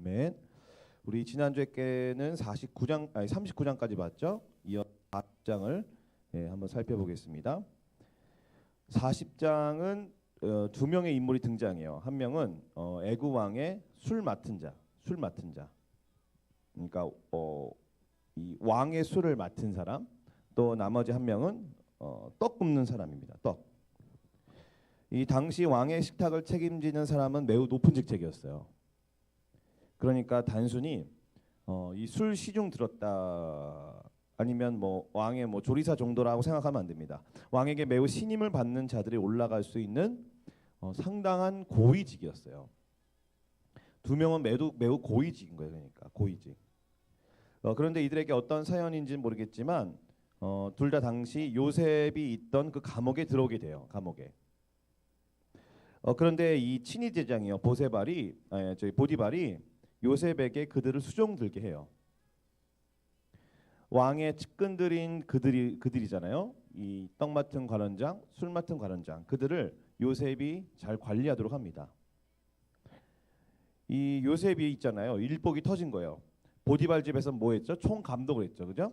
아멘. 우리 지난주에는 49장 아니 39장까지 봤죠? 이어 40장을 한번 살펴보겠습니다. 40장은 두 명의 인물이 등장해요. 한 명은 애굽 왕의 술 맡은 자. 그러니까 이 왕의 술을 맡은 사람. 또 나머지 한 명은 떡 굽는 사람입니다. 떡. 이 당시 왕의 식탁을 책임지는 사람은 매우 높은 직책이었어요. 그러니까 단순히 이 술 시중 들었다 아니면 뭐 왕의 뭐 조리사 정도라고 생각하면 안 됩니다. 왕에게 매우 신임을 받는 자들이 올라갈 수 있는 상당한 고위직이었어요. 두 명은 매우 고위직인 거예요. 그러니까 고위직. 그런데 이들에게 어떤 사연인지는 모르겠지만 둘 다 당시 요셉이 있던 그 감옥에 들어오게 돼요. 감옥에. 그런데 이 친위 제장이요 보디발이 요셉에게 그들을 수종들게 해요. 왕의 측근들인 그들이잖아요. 이 떡 맡은 관원장, 술 맡은 관원장, 그들을 요셉이 잘 관리하도록 합니다. 이 요셉이 있잖아요. 일복이 터진 거예요. 보디발 집에서 뭐 했죠? 총 감독을 했죠, 그죠?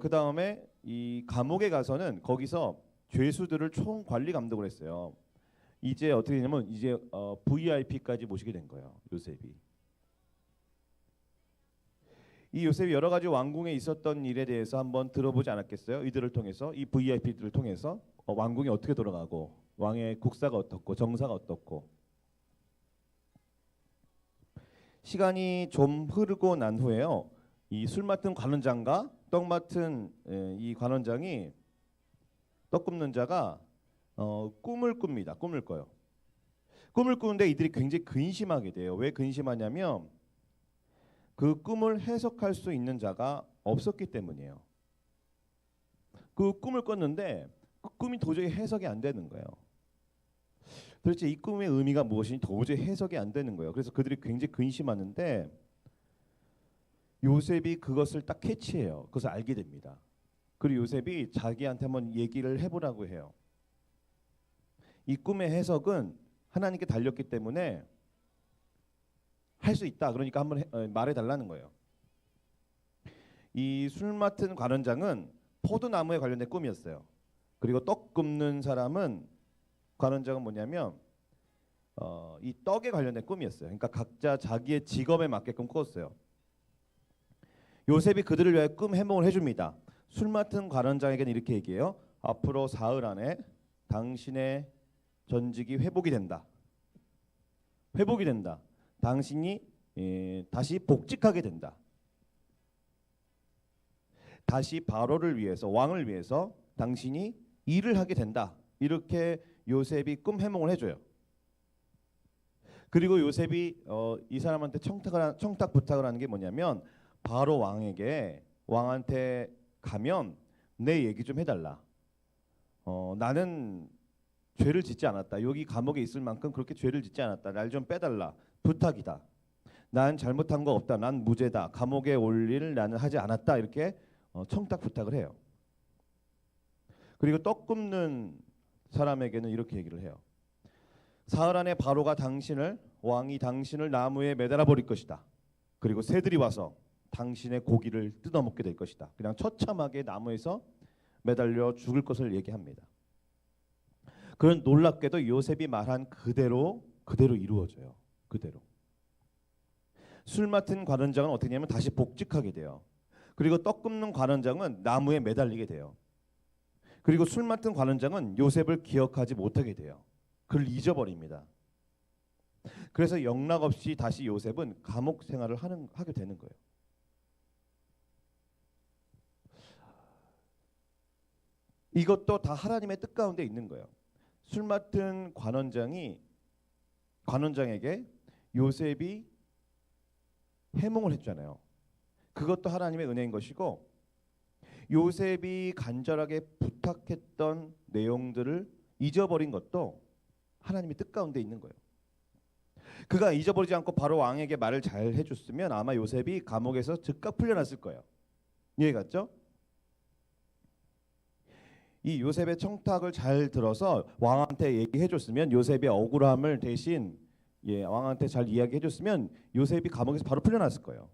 그 다음에 이 감옥에 가서는 거기서 죄수들을 총 관리 감독을 했어요. 이제 어떻게 되냐면 이제 VIP까지 모시게 된 거예요. 요셉이. 이 요셉이 여러 가지 왕궁에 있었던 일에 대해서 한번 들어보지 않았겠어요? 이들을 통해서, 이 VIP들을 통해서 왕궁이 어떻게 돌아가고 왕의 국사가 어떻고 정사가 어떻고. 시간이 좀 흐르고 난 후에요. 이 술 맡은 관원장과 떡 맡은 이 관원장이 떡 굽는 자가 꿈을 꿉니다. 꿈을 꿔요. 꿈을 꾸는데 이들이 굉장히 근심하게 돼요. 왜 근심하냐면 그 꿈을 해석할 수 있는 자가 없었기 때문이에요. 그 꿈을 꿨는데 그 꿈이 도저히 해석이 안 되는 거예요. 도대체 이 꿈의 의미가 무엇인지 도저히 해석이 안 되는 거예요. 그래서 그들이 굉장히 근심하는데 요셉이 그것을 딱 캐치해요. 그것을 알게 됩니다. 그리고 요셉이 자기한테 한번 얘기를 해보라고 해요. 이 꿈의 해석은 하나님께 달렸기 때문에 할 수 있다. 그러니까 한번 말해달라는 거예요. 이 술 맡은 관원장은 포도나무에 관련된 꿈이었어요. 그리고 떡 굽는 사람은 관원장은 뭐냐면 이 떡에 관련된 꿈이었어요. 그러니까 각자 자기의 직업에 맞게끔 꿨어요. 요셉이 그들을 위해 꿈 해몽을 해줍니다. 술 맡은 관원장에게는 이렇게 얘기해요. 앞으로 사흘 안에 당신의 전직이 회복이 된다. 회복이 된다. 당신이 다시 복직하게 된다. 다시 바로를 위해서, 왕을 위해서 당신이 일을 하게 된다. 이렇게 요셉이 꿈 해몽을 해줘요. 그리고 요셉이 이 사람한테 청탁 부탁을 하는 게 뭐냐면 바로 왕한테 가면 내 얘기 좀 해달라. 나는 죄를 짓지 않았다. 여기 감옥에 있을 만큼 그렇게 죄를 짓지 않았다. 날 좀 빼달라. 부탁이다. 난 잘못한 거 없다. 난 무죄다. 감옥에 올 일을 나는 하지 않았다. 이렇게 청탁 부탁을 해요. 그리고 떡 굽는 사람에게는 이렇게 얘기를 해요. 사흘 안에 바로가 왕이 당신을 나무에 매달아 버릴 것이다. 그리고 새들이 와서 당신의 고기를 뜯어먹게 될 것이다. 그냥 처참하게 나무에서 매달려 죽을 것을 얘기합니다. 그런 놀랍게도 요셉이 말한 그대로 이루어져요. 그대로. 술 맡은 관원장은 어떻게 되냐면 다시 복직하게 돼요. 그리고 떡 굽는 관원장은 나무에 매달리게 돼요. 그리고 술 맡은 관원장은 요셉을 기억하지 못하게 돼요. 그를 잊어버립니다. 그래서 영락없이 다시 요셉은 감옥 생활을 하게 되는 거예요. 이것도 다 하나님의 뜻 가운데 있는 거예요. 술 맡은 관원장에게 요셉이 해몽을 했잖아요. 그것도 하나님의 은혜인 것이고 요셉이 간절하게 부탁했던 내용들을 잊어버린 것도 하나님의 뜻 가운데 있는 거예요. 그가 잊어버리지 않고 바로 왕에게 말을 잘 해줬으면 아마 요셉이 감옥에서 즉각 풀려났을 거예요. 이해 갔죠? 이 요셉의 청탁을 잘 들어서 왕한테 얘기해줬으면 요셉의 억울함을 대신 왕한테 잘 이야기해줬으면 요셉이 감옥에서 바로 풀려났을 거예요.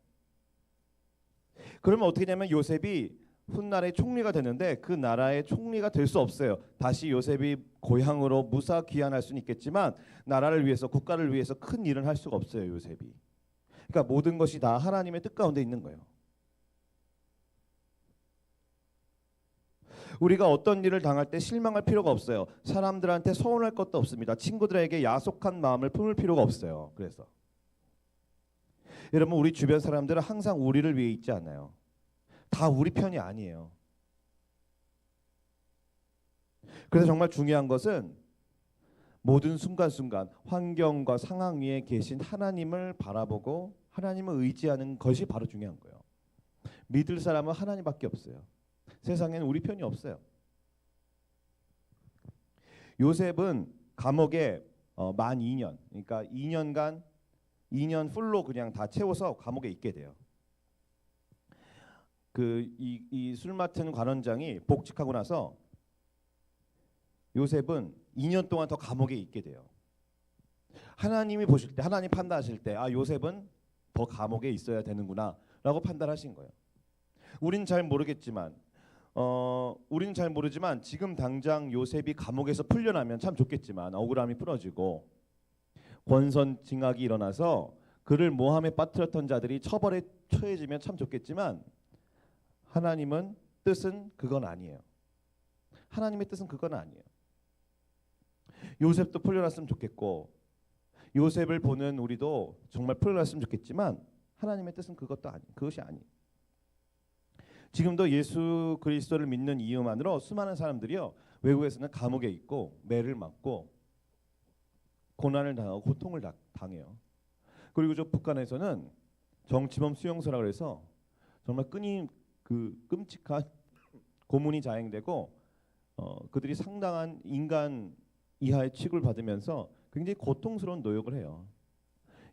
그러면 어떻게 되냐면 요셉이 훗날의 총리가 되는데 그 나라의 총리가 될 수 없어요. 다시 요셉이 고향으로 무사 귀환할 수는 있겠지만 나라를 위해서 국가를 위해서 큰 일을 할 수가 없어요. 요셉이. 그러니까 모든 것이 다 하나님의 뜻 가운데 있는 거예요. 우리가 어떤 일을 당할 때 실망할 필요가 없어요. 사람들한테 서운할 것도 없습니다. 친구들에게 야속한 마음을 품을 필요가 없어요. 그래서 여러분 우리 주변 사람들은 항상 우리를 위해 있지 않아요. 다 우리 편이 아니에요. 그래서 정말 중요한 것은 모든 순간순간 환경과 상황 위에 계신 하나님을 바라보고 하나님을 의지하는 것이 바로 중요한 거예요. 믿을 사람은 하나님밖에 없어요. 세상에는 우리 편이 없어요. 요셉은 감옥에 만 2년, 그러니까 2년 풀로 그냥 다 채워서 감옥에 있게 돼요. 이 술 맡은 관원장이 복직하고 나서 요셉은 2년 동안 더 감옥에 있게 돼요. 하나님이 보실 때, 하나님 판단하실 때, 요셉은 더 감옥에 있어야 되는구나라고 판단하신 거예요. 우린 잘 모르지만 지금 당장 요셉이 감옥에서 풀려나면 참 좋겠지만 억울함이 풀어지고 권선징악이 일어나서 그를 모함에 빠뜨렸던 자들이 처벌에 처해지면 참 좋겠지만 하나님은 뜻은 그건 아니에요. 하나님의 뜻은 그건 아니에요. 요셉도 풀려났으면 좋겠고 요셉을 보는 우리도 정말 풀려났으면 좋겠지만 하나님의 뜻은 그것이 아니에요. 지금도 예수 그리스도를 믿는 이유만으로 수많은 사람들이요 외국에서는 감옥에 있고 매를 맞고 고난을 당하고 고통을 당해요. 그리고 저 북한에서는 정치범 수용소라 그래서 정말 끔찍한 고문이 자행되고 그들이 상당한 인간 이하의 취급을 받으면서 굉장히 고통스러운 노역을 해요.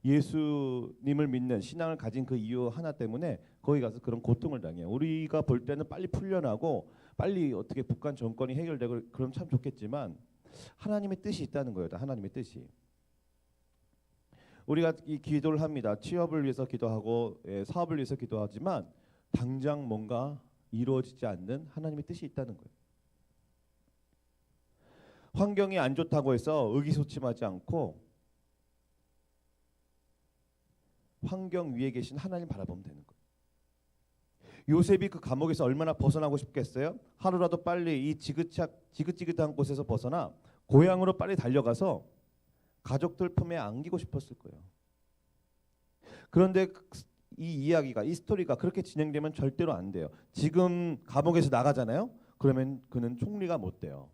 예수님을 믿는 신앙을 가진 그 이유 하나 때문에 거기 가서 그런 고통을 당해요. 우리가 볼 때는 빨리 풀려나고 빨리 어떻게 북한 정권이 해결되고 그럼 참 좋겠지만 하나님의 뜻이 있다는 거예요. 하나님의 뜻이. 우리가 이 기도를 합니다. 취업을 위해서 기도하고 사업을 위해서 기도하지만 당장 뭔가 이루어지지 않는 하나님의 뜻이 있다는 거예요. 환경이 안 좋다고 해서 의기소침하지 않고 환경 위에 계신 하나님 바라보면 되는 거예요. 요셉이 그 감옥에서 얼마나 벗어나고 싶겠어요? 하루라도 빨리 이 지긋지긋한 곳에서 벗어나 고향으로 빨리 달려가서 가족들 품에 안기고 싶었을 거예요. 그런데 이 스토리가 그렇게 진행되면 절대로 안 돼요. 지금 감옥에서 나가잖아요. 그러면 그는 총리가 못 돼요.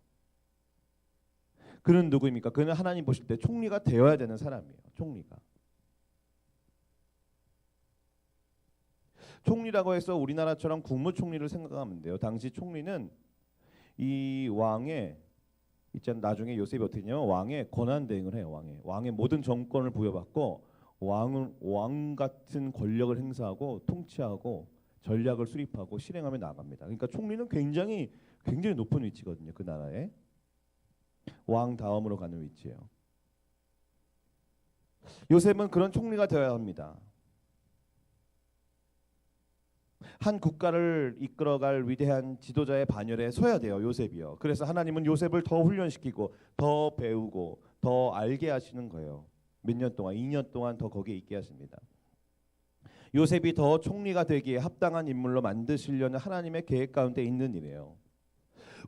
그는 누구입니까? 그는 하나님 보실 때 총리가 되어야 되는 사람이에요. 총리라고 해서 우리나라처럼 국무총리를 생각하면 돼요. 당시 총리는 이 왕의 나중에 요셉이 어떻게 했냐면 왕의 권한 대행을 해요. 왕의 모든 정권을 부여받고 왕 같은 권력을 행사하고 통치하고 전략을 수립하고 실행하며 나갑니다. 그러니까 총리는 굉장히 높은 위치거든요. 그 나라에 왕 다음으로 가는 위치예요. 요셉은 그런 총리가 되어야 합니다. 한 국가를 이끌어갈 위대한 지도자의 반열에 서야 돼요. 요셉이요. 그래서 하나님은 요셉을 더 훈련시키고 더 배우고 더 알게 하시는 거예요. 몇 년 동안, 2년 동안 더 거기에 있게 하십니다. 요셉이 더 총리가 되기에 합당한 인물로 만드시려는 하나님의 계획 가운데 있는 일이에요.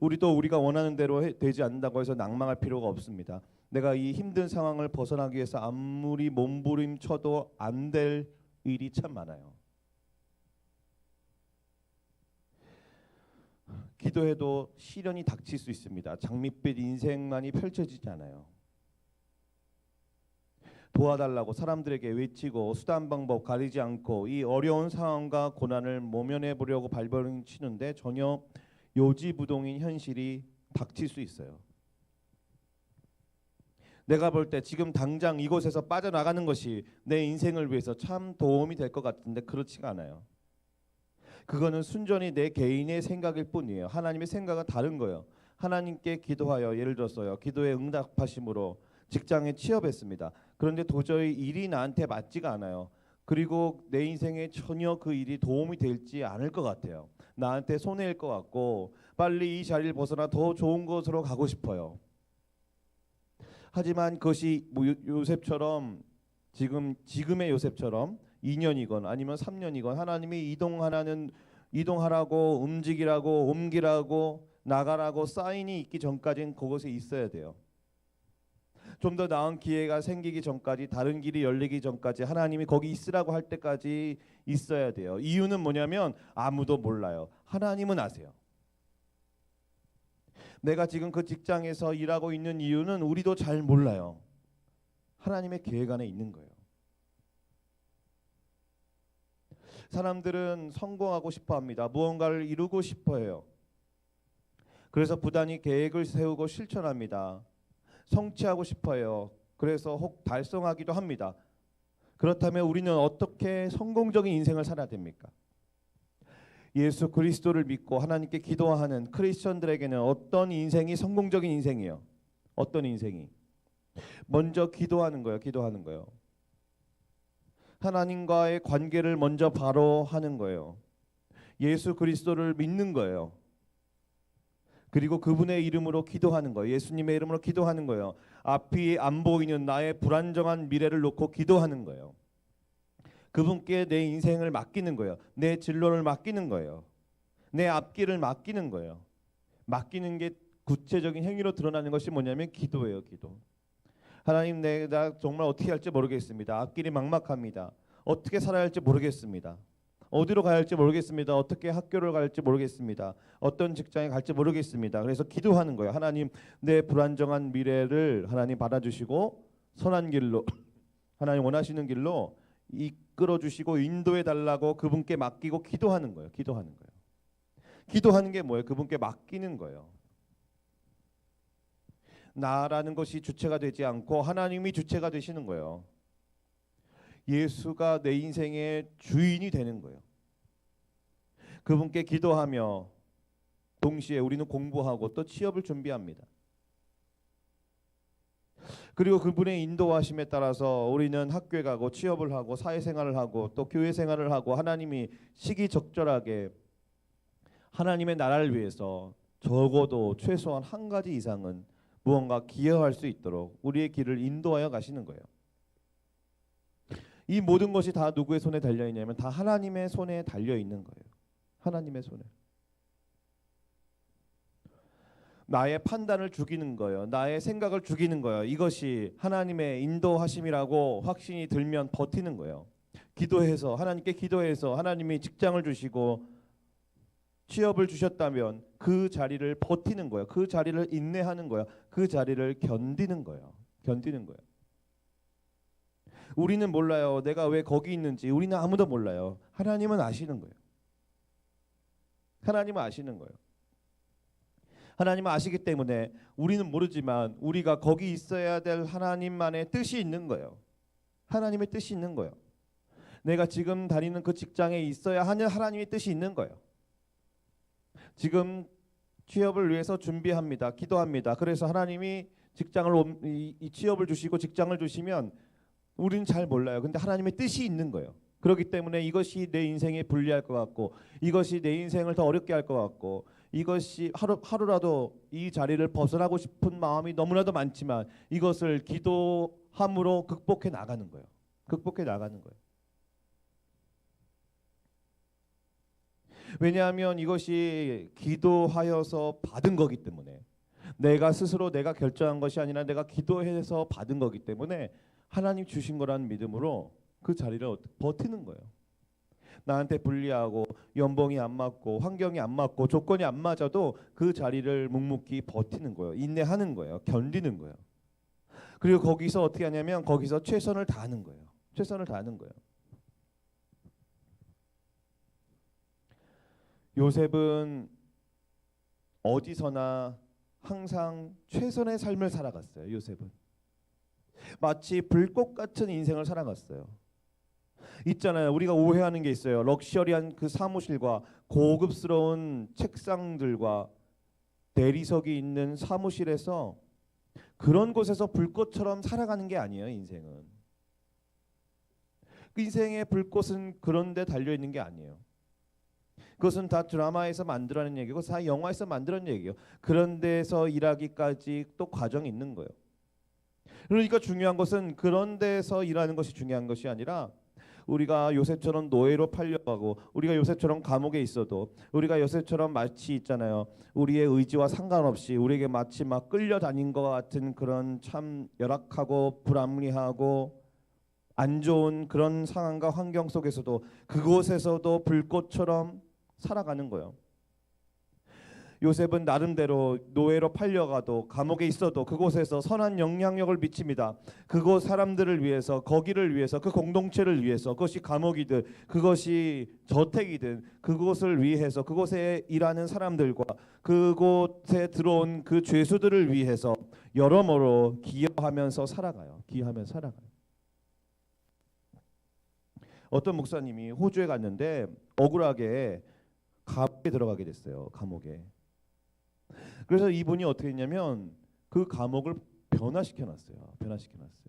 우리도 우리가 원하는 대로 되지 않는다고 해서 낭망할 필요가 없습니다. 내가 이 힘든 상황을 벗어나기 위해서 아무리 몸부림쳐도 안 될 일이 참 많아요. 기도해도 시련이 닥칠 수 있습니다. 장밋빛 인생만이 펼쳐지지 않아요. 도와달라고 사람들에게 외치고 수단 방법 가리지 않고 이 어려운 상황과 고난을 모면해 보려고 발버둥치는데 전혀 요지부동인 현실이 닥칠 수 있어요. 내가 볼 때 지금 당장 이곳에서 빠져나가는 것이 내 인생을 위해서 참 도움이 될 것 같은데 그렇지가 않아요. 그거는 순전히 내 개인의 생각일 뿐이에요. 하나님의 생각은 다른 거예요. 하나님께 기도하여 예를 들었어요. 기도에 응답하심으로 직장에 취업했습니다. 그런데 도저히 일이 나한테 맞지가 않아요. 그리고 내 인생에 전혀 그 일이 도움이 되지 않을 것 같아요. 나한테 손해일 것 같고 빨리 이 자리를 벗어나 더 좋은 곳으로 가고 싶어요. 하지만 그것이 뭐 요셉처럼 지금의 요셉처럼 2년이건 아니면 3년이건 하나님이 이동하라고 움직이라고 옮기라고 나가라고 사인이 있기 전까지는 그곳에 있어야 돼요. 좀 더 나은 기회가 생기기 전까지, 다른 길이 열리기 전까지 하나님이 거기 있으라고 할 때까지 있어야 돼요. 이유는 뭐냐면 아무도 몰라요. 하나님은 아세요. 내가 지금 그 직장에서 일하고 있는 이유는 우리도 잘 몰라요. 하나님의 계획 안에 있는 거예요. 사람들은 성공하고 싶어 합니다. 무언가를 이루고 싶어 해요. 그래서 부단히 계획을 세우고 실천합니다. 성취하고 싶어 해요. 그래서 혹 달성하기도 합니다. 그렇다면 우리는 어떻게 성공적인 인생을 살아야 됩니까? 예수 그리스도를 믿고 하나님께 기도하는 크리스천들에게는 어떤 인생이 성공적인 인생이에요? 어떤 인생이? 먼저 기도하는 거예요. 기도하는 거예요. 하나님과의 관계를 먼저 바로 하는 거예요. 예수 그리스도를 믿는 거예요. 그리고 그분의 이름으로 기도하는 거예요. 예수님의 이름으로 기도하는 거예요. 앞이 안 보이는 나의 불안정한 미래를 놓고 기도하는 거예요. 그분께 내 인생을 맡기는 거예요. 내 진로를 맡기는 거예요. 내 앞길을 맡기는 거예요. 맡기는 게 구체적인 행위로 드러나는 것이 뭐냐면 기도예요. 기도. 하나님, 내가 정말 어떻게 할지 모르겠습니다. 앞길이 막막합니다. 어떻게 살아야 할지 모르겠습니다. 어디로 가야 할지 모르겠습니다. 어떻게 학교를 갈지 모르겠습니다. 어떤 직장에 갈지 모르겠습니다. 그래서 기도하는 거예요. 하나님, 내 불안정한 미래를 하나님 받아주시고 선한 길로 하나님 원하시는 길로 이끌어 주시고 인도해 달라고 그분께 맡기고 기도하는 거예요. 기도하는 거예요. 기도하는 게 뭐예요? 그분께 맡기는 거예요. 나라는 것이 주체가 되지 않고 하나님이 주체가 되시는 거예요. 예수가 내 인생의 주인이 되는 거예요. 그분께 기도하며 동시에 우리는 공부하고 또 취업을 준비합니다. 그리고 그분의 인도하심에 따라서 우리는 학교에 가고 취업을 하고 사회생활을 하고 또 교회생활을 하고 하나님이 시기적절하게 하나님의 나라를 위해서 적어도 최소한 한 가지 이상은 무언가 기여할 수 있도록 우리의 길을 인도하여 가시는 거예요. 이 모든 것이 다 누구의 손에 달려 있냐면 다 하나님의 손에 달려 있는 거예요. 하나님의 손에. 나의 판단을 죽이는 거예요. 나의 생각을 죽이는 거예요. 이것이 하나님의 인도하심이라고 확신이 들면 버티는 거예요. 기도해서 하나님께 기도해서 하나님이 직장을 주시고 취업을 주셨다면 그 자리를 버티는 거예요. 그 자리를 인내하는 거예요. 그 자리를 견디는 거예요. 견디는 거예요. 우리는 몰라요. 내가 왜 거기 있는지 우리는 아무도 몰라요. 하나님은 아시는 거예요. 하나님은 아시는 거예요. 하나님은 아시기 때문에 우리는 모르지만 우리가 거기 있어야 될 하나님만의 뜻이 있는 거예요. 하나님의 뜻이 있는 거예요. 내가 지금 다니는 그 직장에 있어야 하는 하나님의 뜻이 있는 거예요. 지금 취업을 위해서 준비합니다. 기도합니다. 그래서 하나님이 이 취업을 주시고 직장을 주시면 우리는 잘 몰라요. 근데 하나님의 뜻이 있는 거예요. 그렇기 때문에 이것이 내 인생에 불리할 것 같고 이것이 내 인생을 더 어렵게 할 것 같고 이것이 하루라도 이 자리를 벗어나고 싶은 마음이 너무나도 많지만 이것을 기도함으로 극복해 나가는 거예요. 극복해 나가는 거예요. 왜냐하면 이것이 기도하여서 받은 거기 때문에 내가 스스로 내가 결정한 것이 아니라 내가 기도해서 받은 거기 때문에 하나님 주신 거라는 믿음으로 그 자리를 버티는 거예요. 나한테 불리하고 연봉이 안 맞고 환경이 안 맞고 조건이 안 맞아도 그 자리를 묵묵히 버티는 거예요. 인내하는 거예요. 견디는 거예요. 그리고 거기서 어떻게 하냐면 거기서 최선을 다하는 거예요. 최선을 다하는 거예요. 요셉은 어디서나 항상 최선의 삶을 살아갔어요. 요셉은 마치 불꽃 같은 인생을 살아갔어요. 있잖아요. 우리가 오해하는 게 있어요. 럭셔리한 그 사무실과 고급스러운 책상들과 대리석이 있는 사무실에서 그런 곳에서 불꽃처럼 살아가는 게 아니에요. 인생은. 그 인생의 불꽃은 그런 데 달려 있는 게 아니에요. 그것은 다 드라마에서 만들어낸 얘기고 다 영화에서 만들어낸 얘기예요. 그런 데서 일하기까지 또 과정이 있는 거예요. 그러니까 중요한 것은 그런 데서 일하는 것이 중요한 것이 아니라 우리가 요셉처럼 노예로 팔려가고 우리가 요셉처럼 감옥에 있어도 우리가 요셉처럼 마치 있잖아요. 우리의 의지와 상관없이 우리에게 마치 막 끌려다닌 것 같은 그런 참 열악하고 불합리하고 안 좋은 그런 상황과 환경 속에서도 그곳에서도 불꽃처럼 살아가는 거예요. 요셉은 나름대로 노예로 팔려가도 감옥에 있어도 그곳에서 선한 영향력을 미칩니다. 그곳 사람들을 위해서, 거기를 위해서, 그 공동체를 위해서, 그것이 감옥이든 그것이 저택이든 그곳을 위해서, 그곳에 일하는 사람들과 그곳에 들어온 그 죄수들을 위해서 여러모로 기여하면서 살아가요. 기여하면서 살아가요. 어떤 목사님이 호주에 갔는데 억울하게 감옥에 들어가게 됐어요. 감옥에. 그래서 이분이 어떻게 했냐면 그 감옥을 변화시켜놨어요. 변화시켜놨어요.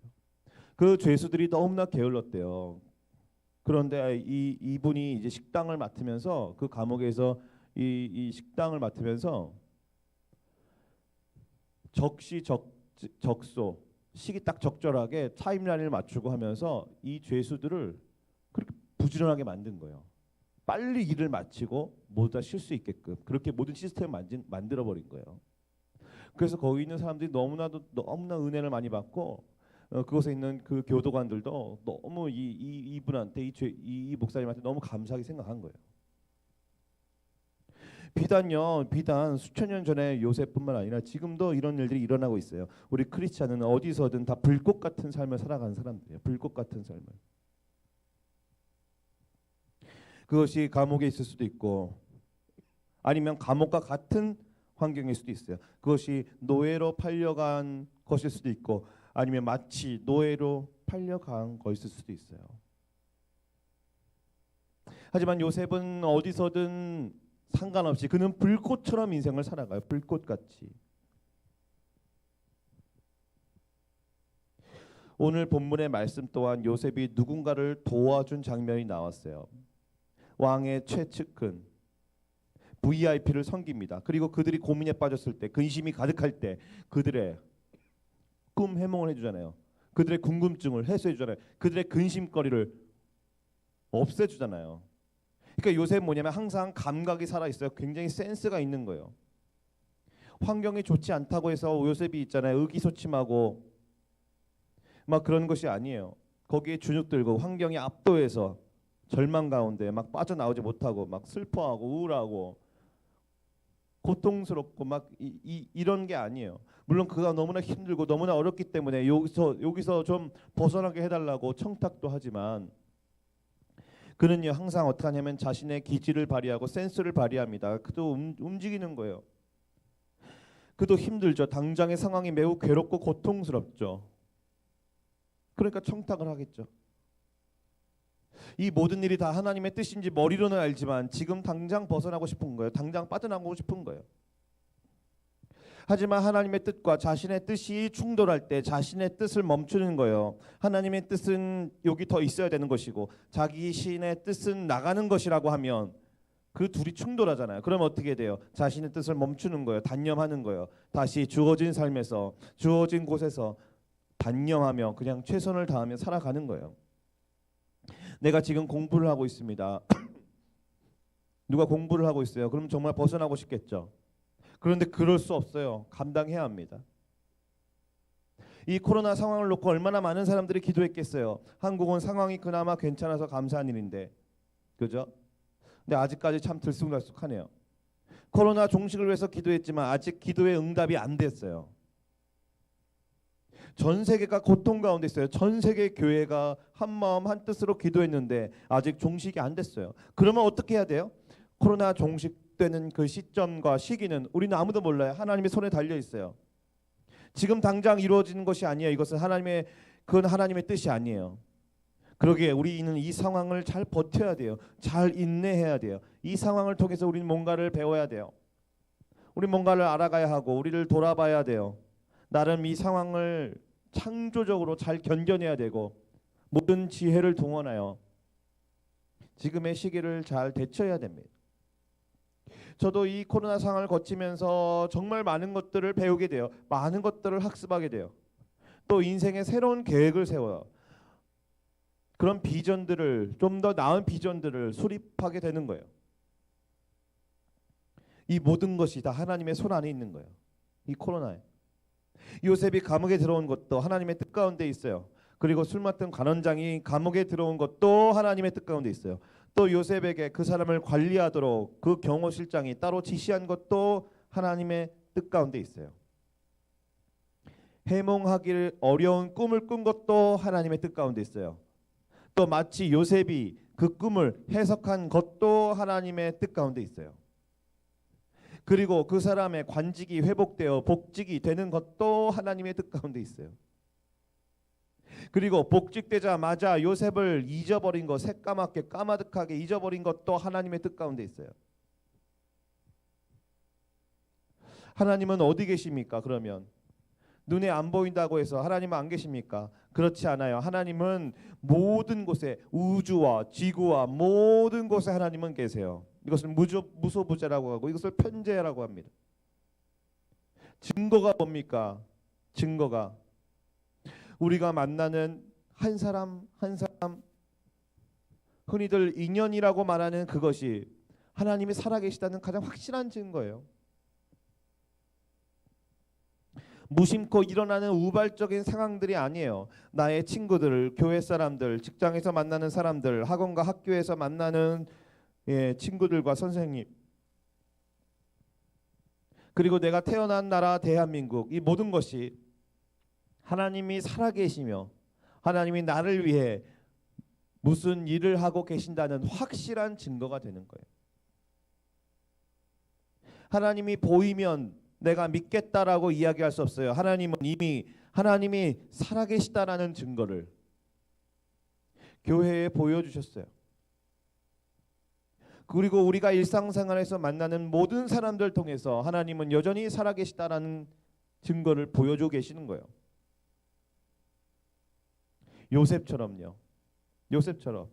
그 죄수들이 너무나 게을렀대요. 그런데 이분이 이제 식당을 맡으면서 그 감옥에서 이 식당을 맡으면서 적소 시기 딱 적절하게 타임라인을 맞추고 하면서 이 죄수들을 그렇게 부지런하게 만든 거예요. 빨리 일을 마치고 모두 다 쉴 수 있게끔 그렇게 모든 시스템을 만들어 버린 거예요. 그래서 거기 있는 사람들이 너무나 은혜를 많이 받고 그곳에 있는 그 교도관들도 너무 이분한테 이 목사님한테 너무 감사하게 생각한 거예요. 비단 수천 년 전에 요셉뿐만 아니라 지금도 이런 일들이 일어나고 있어요. 우리 크리스찬은 어디서든 다 불꽃 같은 삶을 살아가는 사람들이에요. 불꽃 같은 삶을. 그것이 감옥에 있을 수도 있고 아니면 감옥과 같은 환경일 수도 있어요. 그것이 노예로 팔려간 것일 수도 있고 아니면 마치 노예로 팔려간 것일 수도 있어요. 하지만 요셉은 어디서든 상관없이 그는 불꽃처럼 인생을 살아가요. 불꽃같이. 오늘 본문의 말씀 또한 요셉이 누군가를 도와준 장면이 나왔어요. 왕의 최측근 VIP를 섬깁니다. 그리고 그들이 고민에 빠졌을 때 근심이 가득할 때 그들의 꿈 해몽을 해주잖아요. 그들의 궁금증을 해소해주잖아요. 그들의 근심거리를 없애주잖아요. 그러니까 요셉은 뭐냐면 항상 감각이 살아있어요. 굉장히 센스가 있는 거예요. 환경이 좋지 않다고 해서 요셉이 있잖아요. 의기소침하고 막 그런 것이 아니에요. 거기에 주눅들고 환경이 압도해서 절망 가운데 막 빠져나오지 못하고 막 슬퍼하고 우울하고 고통스럽고 막 이런 게 아니에요. 물론 그가 너무나 힘들고 너무나 어렵기 때문에 여기서 좀 벗어나게 해달라고 청탁도 하지만 그는요 항상 어떻게 하냐면 자신의 기질을 발휘하고 센스를 발휘합니다. 그도 움직이는 거예요. 그도 힘들죠. 당장의 상황이 매우 괴롭고 고통스럽죠. 그러니까 청탁을 하겠죠. 이 모든 일이 다 하나님의 뜻인지 머리로는 알지만 지금 당장 벗어나고 싶은 거예요. 당장 빠져나가고 싶은 거예요. 하지만 하나님의 뜻과 자신의 뜻이 충돌할 때 자신의 뜻을 멈추는 거예요. 하나님의 뜻은 여기 더 있어야 되는 것이고 자기 신의 뜻은 나가는 것이라고 하면 그 둘이 충돌하잖아요. 그러면 어떻게 돼요? 자신의 뜻을 멈추는 거예요. 단념하는 거예요. 다시 주어진 삶에서 주어진 곳에서 단념하며 그냥 최선을 다하며 살아가는 거예요. 내가 지금 공부를 하고 있습니다. 누가 공부를 하고 있어요. 그럼 정말 벗어나고 싶겠죠. 그런데 그럴 수 없어요. 감당해야 합니다. 이 코로나 상황을 놓고 얼마나 많은 사람들이 기도했겠어요. 한국은 상황이 그나마 괜찮아서 감사한 일인데, 그죠? 근데 아직까지 참 들쑥날쑥하네요. 코로나 종식을 위해서 기도했지만 아직 기도의 응답이 안 됐어요. 전 세계가 고통 가운데 있어요. 전 세계 교회가 한 마음 한 뜻으로 기도했는데 아직 종식이 안 됐어요. 그러면 어떻게 해야 돼요? 코로나 종식되는 그 시점과 시기는 우리는 아무도 몰라요. 하나님의 손에 달려 있어요. 지금 당장 이루어지는 것이 아니에요. 이것은 그건 하나님의 뜻이 아니에요. 그러기에 우리는 이 상황을 잘 버텨야 돼요. 잘 인내해야 돼요. 이 상황을 통해서 우리는 뭔가를 배워야 돼요. 우리 뭔가를 알아가야 하고 우리를 돌아봐야 돼요. 나름 이 상황을 창조적으로 잘 견뎌내야 되고 모든 지혜를 동원하여 지금의 시기를 잘 대처해야 됩니다. 저도 이 코로나 상황을 거치면서 정말 많은 것들을 배우게 돼요. 많은 것들을 학습하게 돼요. 또 인생의 새로운 계획을 세워요. 그런 비전들을, 좀 더 나은 비전들을 수립하게 되는 거예요. 이 모든 것이 다 하나님의 손 안에 있는 거예요. 이 코로나에. 요셉이 감옥에 들어온 것도 하나님의 뜻 가운데 있어요. 그리고 술 맡은 관원장이 감옥에 들어온 것도 하나님의 뜻 가운데 있어요. 또 요셉에게 그 사람을 관리하도록 그 경호실장이 따로 지시한 것도 하나님의 뜻 가운데 있어요. 해몽하기 어려운 꿈을 꾼 것도 하나님의 뜻 가운데 있어요. 또 마치 요셉이 그 꿈을 해석한 것도 하나님의 뜻 가운데 있어요. 그리고 그 사람의 관직이 회복되어 복직이 되는 것도 하나님의 뜻 가운데 있어요. 그리고 복직되자마자 요셉을 잊어버린 것, 새까맣게 까마득하게 잊어버린 것도 하나님의 뜻 가운데 있어요. 하나님은 어디 계십니까? 그러면 눈에 안 보인다고 해서 하나님은 안 계십니까? 그렇지 않아요. 하나님은 모든 곳에, 우주와 지구와 모든 곳에 하나님은 계세요. 이것을 무소부재라고 하고 이것을 편재라고 합니다. 증거가 뭡니까? 증거가 우리가 만나는 한 사람 한 사람, 흔히들 인연이라고 말하는 그것이 하나님이 살아계시다는 가장 확실한 증거예요. 무심코 일어나는 우발적인 상황들이 아니에요. 나의 친구들, 교회 사람들, 직장에서 만나는 사람들, 학원과 학교에서 만나는 친구들과 선생님, 그리고 내가 태어난 나라 대한민국, 이 모든 것이 하나님이 살아계시며 하나님이 나를 위해 무슨 일을 하고 계신다는 확실한 증거가 되는 거예요. 하나님이 보이면 내가 믿겠다라고 이야기할 수 없어요. 하나님은 이미 하나님이 살아계시다라는 증거를 교회에 보여주셨어요. 그리고 우리가 일상생활에서 만나는 모든 사람들 통해서 하나님은 여전히 살아계시다라는 증거를 보여주고 계시는 거예요. 요셉처럼요. 요셉처럼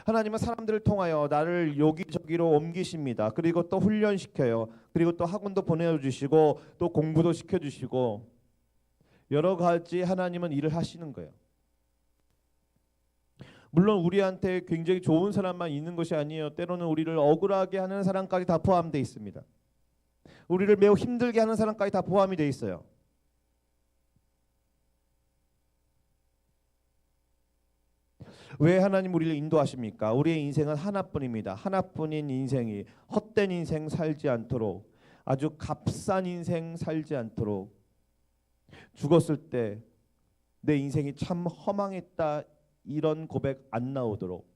하나님은 사람들을 통하여 나를 여기저기로 옮기십니다. 그리고 또 훈련시켜요. 그리고 또 학원도 보내주시고 또 공부도 시켜주시고 여러 가지 하나님은 일을 하시는 거예요. 물론 우리한테 굉장히 좋은 사람만 있는 것이 아니에요. 때로는 우리를 억울하게 하는 사람까지 다 포함되어 있습니다. 우리를 매우 힘들게 하는 사람까지 다 포함이 되어 있어요. 왜 하나님 우리를 인도하십니까? 우리의 인생은 하나뿐입니다. 하나뿐인 인생이 헛된 인생 살지 않도록, 아주 값싼 인생 살지 않도록, 죽었을 때 내 인생이 참 허망했다 이런 고백 안 나오도록,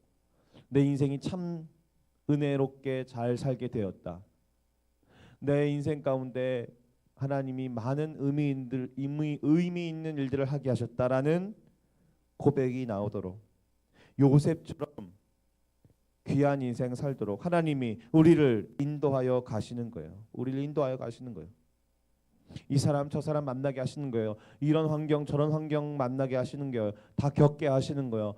내 인생이 참 은혜롭게 잘 살게 되었다, 내 인생 가운데 하나님이 많은 의미 있는 일들을 하게 하셨다라는 고백이 나오도록, 요셉처럼 귀한 인생 살도록 하나님이 우리를 인도하여 가시는 거예요. 우리를 인도하여 가시는 거예요. 이 사람 저 사람 만나게 하시는 거예요. 이런 환경 저런 환경 만나게 하시는 거예요. 다 겪게 하시는 거예요.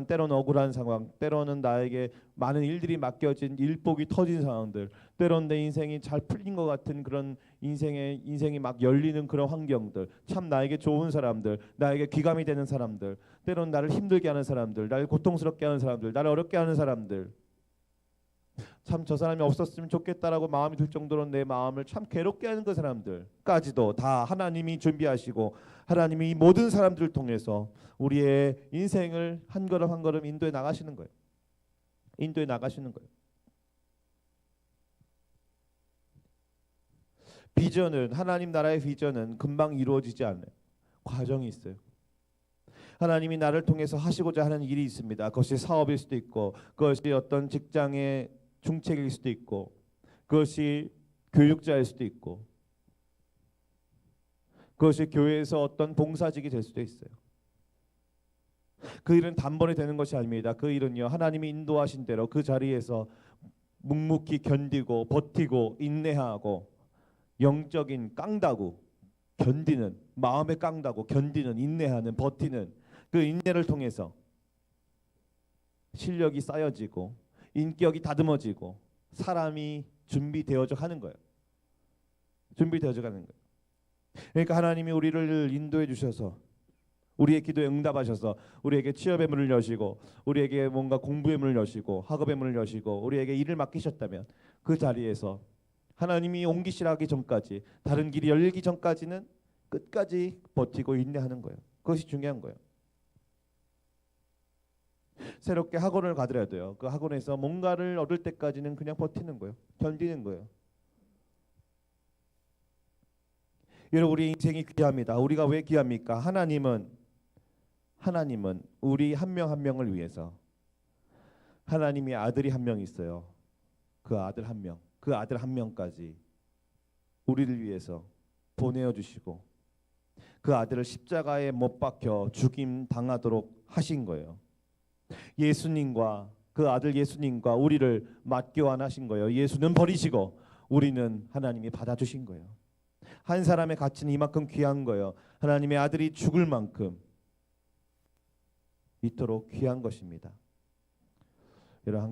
때로는 억울한 상황, 때로는 나에게 많은 일들이 맡겨진 일복이 터진 상황들, 때로는 내 인생이 잘 풀린 것 같은 그런 인생이 막 열리는 그런 환경들, 참 나에게 좋은 사람들, 나에게 귀감이 되는 사람들, 때로는 나를 힘들게 하는 사람들, 나를 고통스럽게 하는 사람들, 나를 어렵게 하는 사람들, 참 저 사람이 없었으면 좋겠다라고 마음이 들 정도로 내 마음을 참 괴롭게 하는 그 사람들까지도 다 하나님이 준비하시고 하나님이 이 모든 사람들을 통해서 우리의 인생을 한 걸음 한 걸음 인도해 나가시는 거예요. 인도해 나가시는 거예요. 비전은, 하나님 나라의 비전은 금방 이루어지지 않아요. 과정이 있어요. 하나님이 나를 통해서 하시고자 하는 일이 있습니다. 그것이 사업일 수도 있고, 그것이 어떤 직장의 중책일 수도 있고, 그것이 교육자일 수도 있고, 그것이 교회에서 어떤 봉사직이 될 수도 있어요. 그 일은 단번에 되는 것이 아닙니다. 그 일은요, 하나님이 인도하신 대로 그 자리에서 묵묵히 견디고 버티고 인내하고 영적인 깡다구, 견디는, 마음의 깡다구 견디는, 인내하는, 버티는 그 인내를 통해서 실력이 쌓여지고 인격이 다듬어지고 사람이 준비되어져 가는 거예요. 준비되어져 가는 거예요. 그러니까 하나님이 우리를 인도해 주셔서 우리의 기도에 응답하셔서 우리에게 취업의 문을 여시고 우리에게 뭔가 공부의 문을 여시고 학업의 문을 여시고 우리에게 일을 맡기셨다면 그 자리에서 하나님이 옮기시라기 전까지, 다른 길이 열리기 전까지는 끝까지 버티고 인내하는 거예요. 그것이 중요한 거예요. 새롭게 학원을 가더라도요, 그 학원에서 뭔가를 얻을 때까지는 그냥 버티는 거예요. 견디는 거예요. 여러분, 우리 인생이 귀합니다. 우리가 왜 귀합니까? 하나님은 우리 한 명 한 명을 위해서 하나님의 아들이 한 명 있어요. 그 아들 한 명, 그 아들 한 명까지 우리를 위해서 보내어 주시고 그 아들을 십자가에 못 박혀 죽임 당하도록 하신 거예요. 예수님과 그 아들 예수님과 우리를 맞교환하신 거예요. 예수는 버리시고 우리는 하나님이 받아주신 거예요. 한 사람의 가치는 이만큼 귀한 거예요. 하나님의 아들이 죽을 만큼 이토록 귀한 것입니다. 여러분,